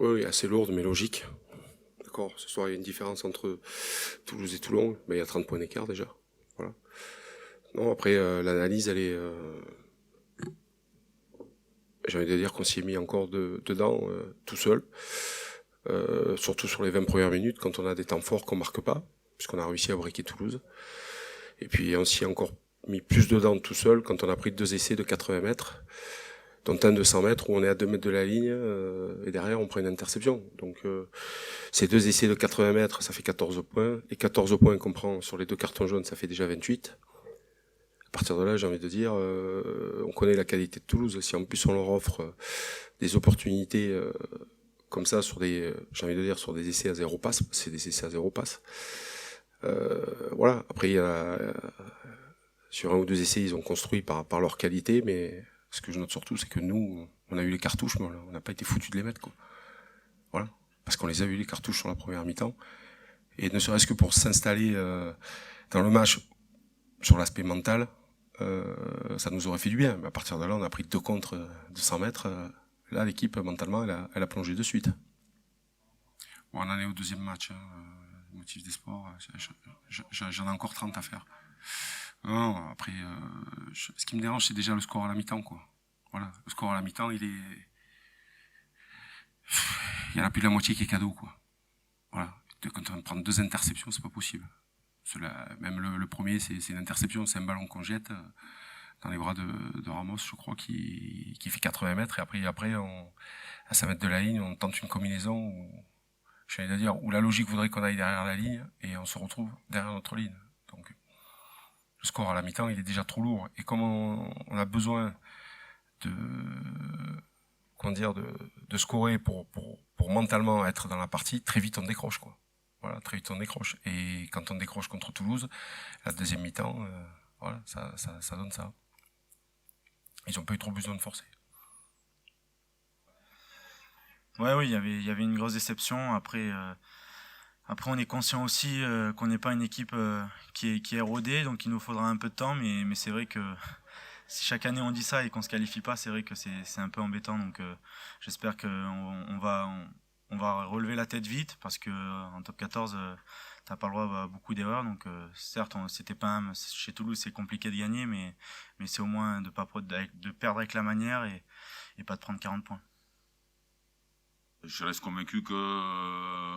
Oui, assez lourde, mais logique. D'accord, ce soir, il y a une différence entre Toulouse et Toulon, mais il y a 30 points d'écart déjà. Voilà. Non, après, l'analyse, elle est... j'ai envie de dire qu'on s'y est mis encore dedans, tout seul. Surtout sur les 20 premières minutes, quand on a des temps forts qu'on marque pas, puisqu'on a réussi à briquer Toulouse. Et puis, on s'y est encore mis plus dedans tout seul quand on a pris 2 essais de 80 mètres, dont un de 100 mètres où on est à 2 mètres de la ligne, et derrière on prend une interception. Donc ces 2 essais de 80 mètres, ça fait 14 points. Les 14 points qu'on prend sur les 2 cartons jaunes, ça fait déjà 28. À partir de là, j'ai envie de dire, on connaît la qualité de Toulouse. Si en plus on leur offre des opportunités comme ça sur des, j'ai envie de dire, sur des essais à 0 passe, c'est des essais à 0 passe. Voilà. Après, il y a, sur un ou 2 essais, ils ont construit par leur qualité, mais ce que je note surtout, c'est que nous, on a eu les cartouches, mais on n'a pas été foutus de les mettre, quoi. Voilà. Parce qu'on les a eu les cartouches sur la première mi-temps. Et ne serait-ce que pour s'installer dans le match sur l'aspect mental, ça nous aurait fait du bien. Mais à partir de là, on a pris 2 contre de 100 mètres. Là, l'équipe, mentalement, elle a plongé de suite. Bon, on en est au deuxième match. Motif des sports, j'en ai encore 30 à faire. Non, après, ce qui me dérange, c'est déjà le score à la mi-temps, quoi. Voilà, le score à la mi-temps, il y en a plus de la moitié qui est cadeau, quoi. Voilà, quand on prend 2 interceptions, c'est pas possible. Même le premier, c'est une interception, c'est un ballon qu'on jette dans les bras de Ramos, je crois, qui fait 80 mètres, et après à 100 mètres de la ligne, on tente une combinaison où, j'ai envie de dire, où la logique voudrait qu'on aille derrière la ligne, et on se retrouve derrière notre ligne. Donc, le score à la mi-temps, il est déjà trop lourd. Et comme on a besoin de, comment dire, de scorer pour mentalement être dans la partie, très vite on décroche, quoi. Voilà, très vite on décroche. Et quand on décroche contre Toulouse, la deuxième mi-temps, voilà, ça donne ça. Ils ont pas eu trop besoin de forcer. Ouais, oui, il y avait une grosse déception. Après, on est conscient aussi qu'on n'est pas une équipe qui est rodée, donc il nous faudra un peu de temps. Mais c'est vrai que si chaque année on dit ça et qu'on se qualifie pas, c'est vrai que c'est un peu embêtant. Donc j'espère on va relever la tête vite parce que en top 14, t'as pas le droit à beaucoup d'erreurs. Donc certes, c'était pas chez Toulouse, c'est compliqué de gagner, mais c'est au moins de perdre avec la manière et pas de prendre 40 points. Je reste convaincu que,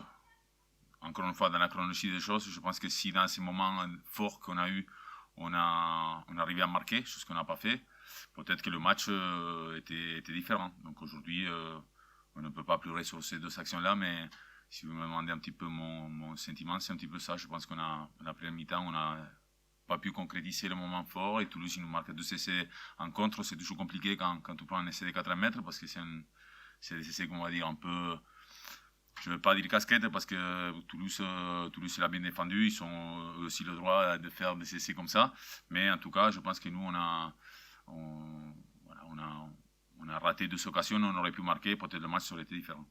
encore une fois, dans la chronologie des choses, je pense que si dans ces moments forts qu'on a eu, on arrivait à marquer, chose qu'on n'a pas fait, peut-être que le match était différent. Donc aujourd'hui, on ne peut pas pleurer sur ces 2 actions-là, mais si vous me demandez un petit peu mon sentiment, c'est un petit peu ça. Je pense qu'on a, la première mi-temps, on n'a pas pu concrétiser le moment fort, et Toulouse, il nous marque 2 essais en contre. C'est toujours compliqué quand tu prends un essai de 80 mètres, parce que c'est des essais qu'on va dire un peu, je ne veux pas dire casquette, parce que Toulouse l'a bien défendu, ils ont aussi le droit de faire des essais comme ça, mais en tout cas je pense que nous on a raté 2 occasions, on aurait pu marquer, peut-être le match aurait été différent.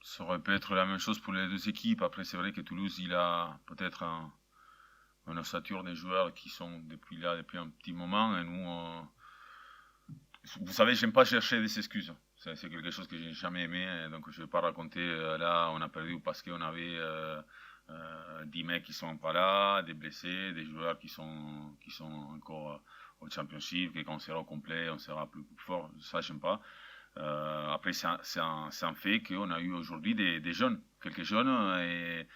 Ça aurait pu être la même chose pour les 2 équipes. Après c'est vrai que Toulouse, il a peut-être une ossature des joueurs qui sont depuis un petit moment, et nous vous savez, j'aime pas chercher des excuses. C'est quelque chose que j'ai jamais aimé, donc je vais pas raconter là on a perdu parce qu'on avait 10 mecs qui sont pas là, des blessés, des joueurs qui sont encore au championship, et quand on sera au complet, on sera plus fort. Ça j'aime pas. Après c'est un fait qu'on a eu aujourd'hui des jeunes, quelques jeunes, et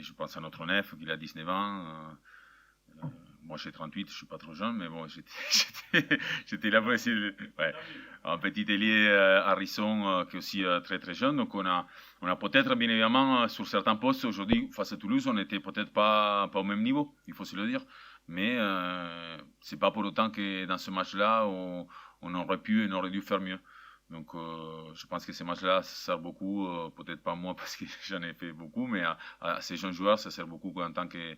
je pense à notre nef qui a 19 ans. Moi j'ai 38, je suis pas trop jeune, mais bon, j'étais là pour essayer ouais. Un petit ailier Harrison qui est aussi très très jeune. Donc on a peut-être, bien évidemment, sur certains postes aujourd'hui face à Toulouse, on n'était peut-être pas au même niveau, il faut se le dire. Mais c'est pas pour autant que dans ce match-là, on aurait pu et on aurait dû faire mieux. Donc je pense que ces matchs-là, ça sert beaucoup, peut-être pas moi parce que j'en ai fait beaucoup, mais à ces jeunes joueurs, ça sert beaucoup en tant que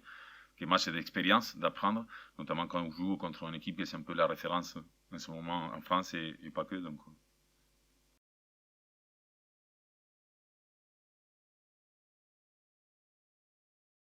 match d'expérience, d'apprendre, notamment quand on joue contre une équipe qui est un peu la référence en ce moment en France, et pas que. Donc